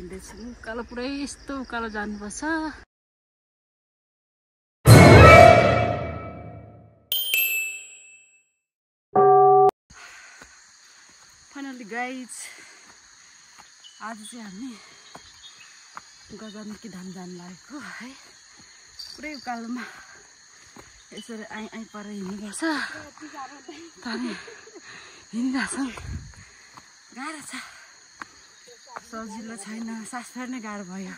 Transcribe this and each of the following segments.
जाँदैछौँ। उकालो पुरै यस्तो उकालो जानुपर्छ। फाइनली गाइज आज चाहिँ हामी गजलमुखी धाम जानु लागेको है। पुरै उकालोमा यसरी आइ परेर हिँड्नुपर्छ। हामी हिँडिरहेछौँ। गाह्रो छ, सजिलो छैन, सास फेर्नै गाह्रो भयो।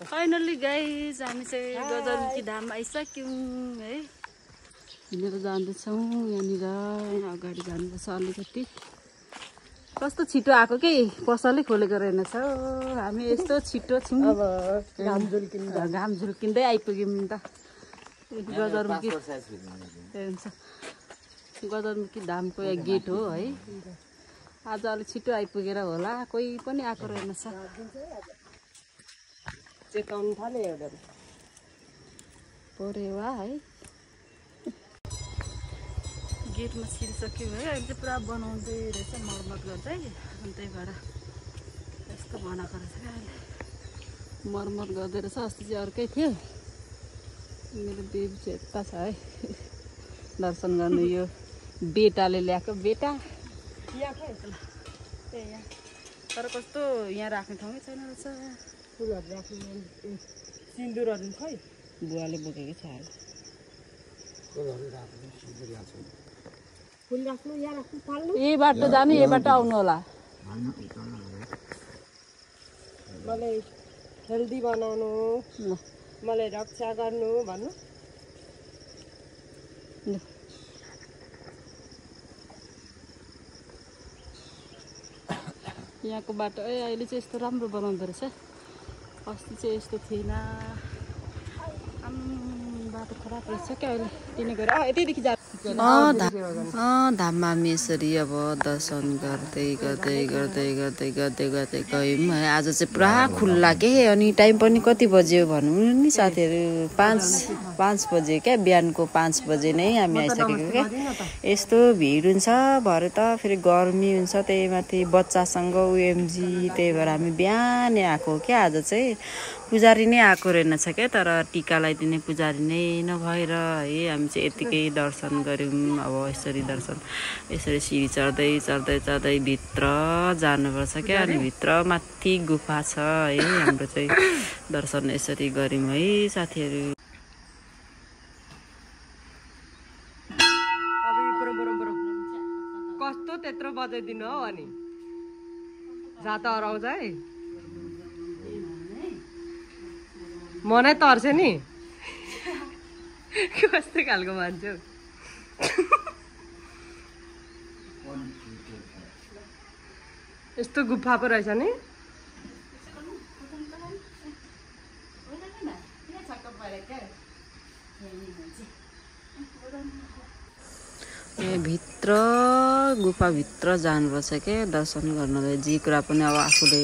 फाइनली गाइज हामी चाहिँ गजलमुखी धाम आइसक्यौँ है। हिँडेर जाँदैछौँ। यहाँनिर अगाडि जानुपर्छ अलिकति। कस्तो छिटो आएको कि पसलै खोलेको रहेनछ। हामी यस्तो छिटो छौँ। अब घाम झुल्किँदै आइपुग्यौँ नि त। गजलमुखी हुन्छ, गजलमुखी धामको एक गेट हो है। आज अलिक छिटो आइपुगेर होला, कोही पनि आएको रहेनछ। चेताउनु थाल्यो एउटा परेवा है। गेटमा छिरिसक्यो है। अहिले चाहिँ पुरा बनाउँदै रहेछ, मर्मत गर्दै। अनि त्यही भएर यस्तो बनाएको रहेछ क्या अहिले। मर्मत गर्दै रहेछ। अस्ति चाहिँ अर्कै थियो। मेरो बेबी चाहिँ यता छ है दर्शन गर्नु। यो बेटाले ल्याएको बेटा यहाँ खै त्यही यहाँ। तर कस्तो यहाँ राख्ने ठाउँै छैन रहेछ। फुलहरू राख्नु सिन्दुरहरू खै बुवाले बोकेकै छ होला। फुल राख्नु यहाँ राख्नु फाल्नु। यही बाटो जानु, यही बाटो आउनु होला। मलाई हेल्दी बनाउनु, मलाई रक्षा गर्नु भन्नु। यहाँको बाटो अहिले चाहिँ यस्तो राम्रो बनाउँदो रहेछ। अस्ति चाहिँ यस्तो थिएन। बाटो खराब रहेछ क्या अहिले। तिनी गएर यतैदेखि जा। धाममा हामी यसरी अब दर्शन गर्दै गर्दै गर्दै गर्दै गर्दै गर्दै गयौँ है। आज चाहिँ पुरा खुल्ला के। अनि टाइम पनि कति बज्यो भनौँ नि साथीहरू, 5 बजे क्या। बिहानको 5 बजे नै हामी आइसकेको क्या। यस्तो भिड हुन्छ भरे त, फेरि गर्मी हुन्छ, त्यही माथि बच्चासँग UMG। त्यही भएर हामी बिहानै आएको क्या। आज चाहिँ पुजारी नै आएको रहेनछ क्या। तर टिका लगाइदिने पुजारी नै नभएर है हामी चाहिँ यतिकै दर्शन गऱ्यौँ। अब यसरी दर्शन, यसरी सिँढी चढ्दै चढ्दै चढ्दै भित्र जानुपर्छ क्या। अनि भित्र माथि गुफा छ है। हाम्रो चाहिँ दर्शन यसरी गऱ्यौँ है साथीहरू। कस्तो त्यत्रो बजाइदिनु हौ। अनि जात हराउँछ है। मनै तर्स्यो नि। कस्तो खालको मान्छे हौ। यस्तो गुफा पो रहेछ नि। भित्र गुफाभित्र जानुपर्छ क्या दर्शन गर्नलाई। जे कुरा पनि अब आफूले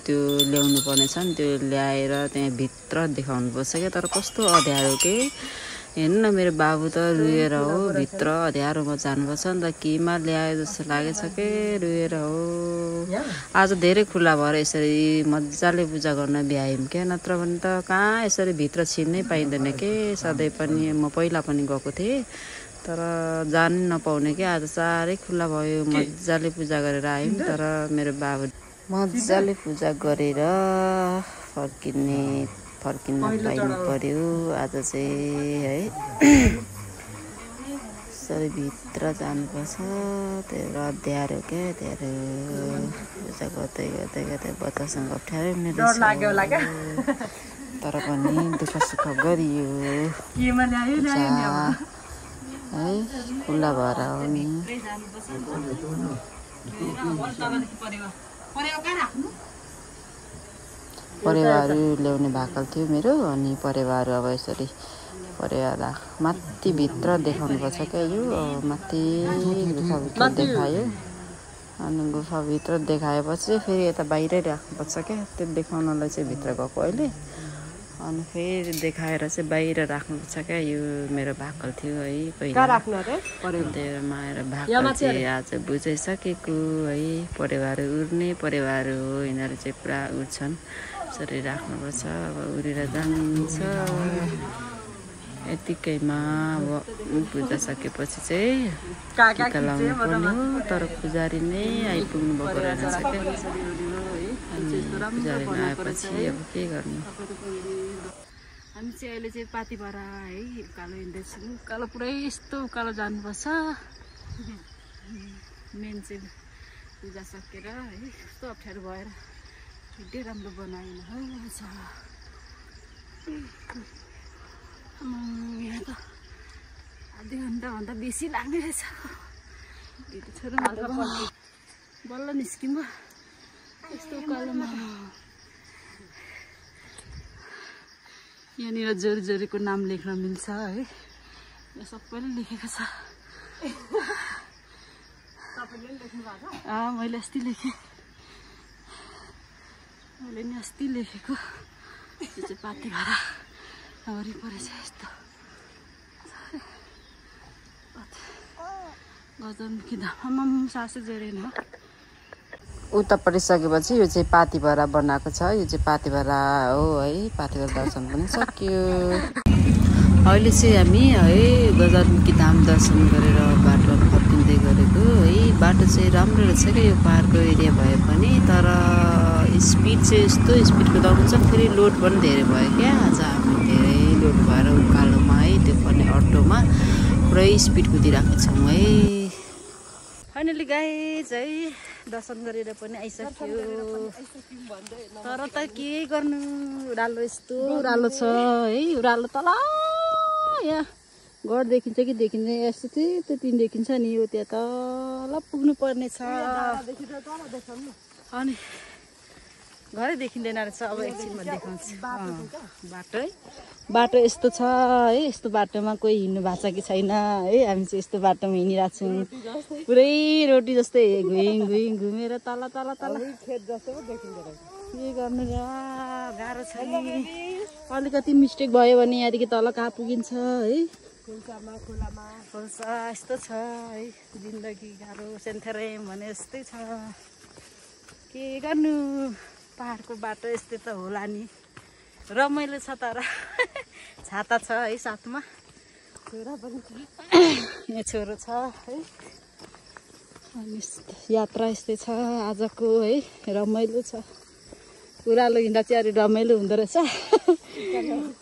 त्यो ल्याउनु पर्नेछ नि, त्यो ल्याएर त्यहाँ भित्र देखाउनुपर्छ क्या। तर कस्तो अँध्यारो के। हेर्नु न, मेरो बाबु त रुएर हो भित्र अँध्यारोमा जानुपर्छ नि त। केमा ल्यायो जस्तो लागेछ के, रुएर हो। आज धेरै खुल्ला भएर यसरी मजाले पूजा गर्न भ्यायौँ क्या। नत्र भने त कहाँ यसरी भित्र छिर्नै पाइँदैन के। सधैँ पनि म पहिला पनि गएको थिएँ, तर जानु नपाउने क्या। आज साह्रै खुल्ला भयो, मजाले पूजा गरेर आयौँ। तर मेरो बाबु मजाले पूजा गरेर फर्किन पाइनु पर्यो आज चाहिँ है। यसरी भित्र जानुपर्छ। त्यो अँध्यारो क्या, अँध्यारो। पूजा गर्दै गर्दै गर्दै बच्चासँग अप्ठ्यारो नि रहेछ। तर पनि दुःख सुख गरियो है। खुल्ला भएर हो नि। परेवाहरू ल्याउने भाकल थियो मेरो। अनि परेवाहरू अब यसरी परेवा माथि भित्र देखाउनुपर्छ क्या। यो माथि गुफाभित्र देखायो। अनि गुफाभित्र देखाएपछि फेरि यता बाहिरै राख्नुपर्छ क्या। त्यो देखाउनलाई चाहिँ भित्र गएको अहिले। अनि फेरि देखाएर चाहिँ बाहिर राख्नुपर्छ क्या यो मेरो भाकल थियो है कहाँ पहिला राख्नु अरे परेवा त्यहीमा आएर भाकल चाहिँ आज बुझाइसकेको है परेवाहरू उड्ने परेवाहरू हो यिनीहरू चाहिँ पुरा उड्छन् यसरी राख्नुपर्छ अब उडेर जान्छ यतिकैमा अब पूजा सकेपछि चाहिँ टिका लाउनु पर्ने हो तर पुजारी नै आइपुग्नु भएको रहेछ क्या पुजारी नआएपछि अब के गर्नु हामी चाहिँ अहिले चाहिँ पातिभरा है उकालो हिँड्दैछौँ उकालो पुरै यस्तो उकालो जानुपर्छ मेन चाहिँ पूजा सकेर है यस्तो अप्ठ्यारो भएर छिट्टै राम्रो बनाएन छ यहाँ त आधी घन्टाभन्दा बेसी लाग्ने रहेछ दिदी छोरो बल्ल निस्क्यौँ भयो यस्तो उकालोमा यहाँनिर जोरी जोरीको नाम लेख्न मिल्छ है यो सबैले लेखेको छ मैले अस्ति लेखेँ मैले नि अस्ति लेखेको यो चाहिँ पातिभरा वरिपरि छ यस्तो गजनमुखी धाममा सासु जोडेन हो उता परिसकेपछि यो चाहिँ पातिभरा बनाएको छ यो चाहिँ पातिभरा हो है पातिभरा दर्शन पनि सक्यो अहिले चाहिँ हामी है गजनमुखी धाम दर्शन गरेर बाटोमा फर्किँदै गरेको है बाटो चाहिँ राम्रो रहेछ क्या यो पाहाडको एरिया भए पनि तर स्पिड चाहिँ यस्तो स्पिड कुदाउनु छ फेरि लोड पनि धेरै भयो क्या आज हामी धेरै लोड भएर उकालोमा है त्यो पर्ने अटोमा पुरै स्पिड कुदिरहेको छौँ है फाइनली गाइज है दर्शन गरेर पनि आइसक्यो तर त के गर्नु उरालो यस्तो उरालो छ है उरालो तल यहाँ घर देखिन्छ कि देखिँदैन यस्तो चाहिँ त्यो तिन देखिन्छ नि यो त्यहाँ तल पुग्नु पर्ने छ अनि घरै देखिँदैन रहेछ अब एकछिनमा देखाउँछु बाटो यस्तो छ है यस्तो बाटोमा कोही हिँड्नु भएको छ कि छैन है हामी चाहिँ यस्तो बाटोमा हिँडिरहेको छौँ पुरै रोटी जस्तै घुमेर तल तल तल के गर्नु र गाह्रो छ नि अलिकति मिस्टेक भयो भने यहाँदेखि तल कहाँ पुगिन्छ है खोल्सा यस्तो छ है जिन्दगी गाह्रो सेन्थेरै भने यस्तै छ के गर्नु पहाडको बाटो यस्तै त होला नि रमाइलो छ तर छाता छ है साथमा छोरा पनि छ यहाँ छोरो छ है अनि यात्रा यस्तै छ आजको है रमाइलो छ उरालो हिँड्दा चाहिँ अलिक रमाइलो हुँदो रहेछ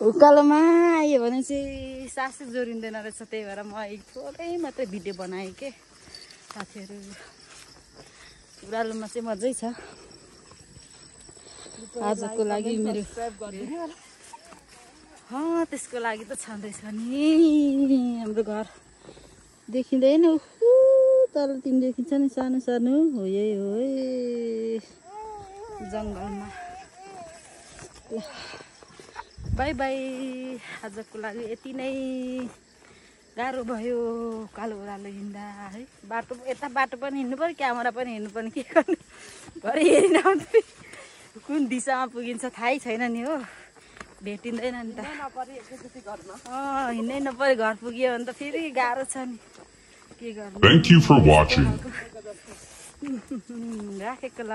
उकालोमा आयो भने चाहिँ सासै जोडिँदैन रहेछ त्यही भएर म थोरै मात्रै भिडियो बनाएँ के साथीहरू उरालोमा चाहिँ मजै छ आजको लागि मेरो त्यसको लागि त छँदैछ नि हाम्रो घर देखिँदैन तल तिन देखिन्छ नि सानो सानो हो यही हो जङ्गलमा बाई बाई आजको लागि यति नै गाह्रो भयो कालो ओह्रालो हिँड्दा है बाटो यता बाटो पनि हिँड्नु पर्यो क्यामेरा पनि हिँड्नु पर्ने के गर्नु घरि हेरिन कुन दिशामा पुगिन्छ थाहै छैन नि हो भेटिँदैन नि त हिँड्नै नपऱ्यो घर पुग्यो भने त फेरि गाह्रो छ नि के गर्नु राखेको ल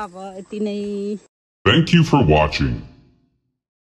अब यति नै